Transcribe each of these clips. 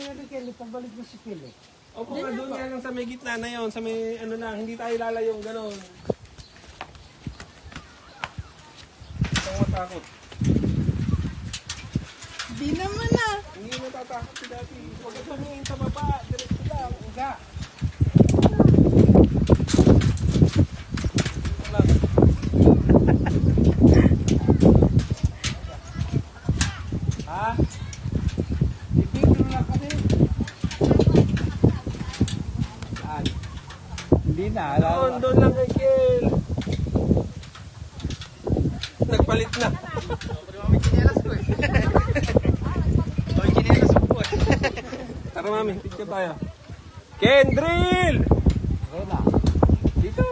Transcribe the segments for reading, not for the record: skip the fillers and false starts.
yan ni Kelly, pabalik mo si Kelly. Opo nga, doon nga lang sa may gitna na yon, sa may ano lang, hindi tayo lalayong gano'n. Huwag matakot. Di naman ah. Hindi natatakot si Dati. Huwag ka tumingin sa baba, diretso lang, uga. Lang. Ha? Ibigin lang kami. Hindi na, alam. Doon lang kay Kel. Nagpalit na. Tara mami, picture tayo. Kendrill! Wala. Dito.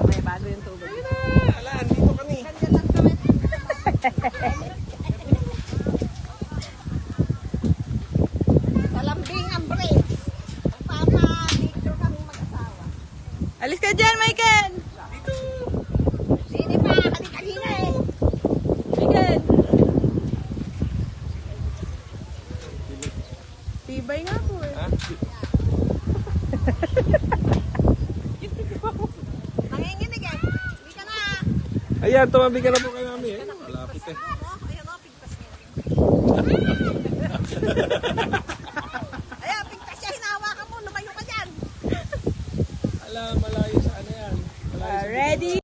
May bago yung tubig. Ayun na! Ala, dito kami. Malambing ang break. Papa, dito kami mag-asawa. Alis ka dyan, Michael! Dito! Sini pa, kanina eh. Michael! Tibay nga po eh. Ha? Nanginginig eh. Hindi ka na. Ayan, tumabi ka na po kay mami. Malapit eh. Ayan o, pigpas niya.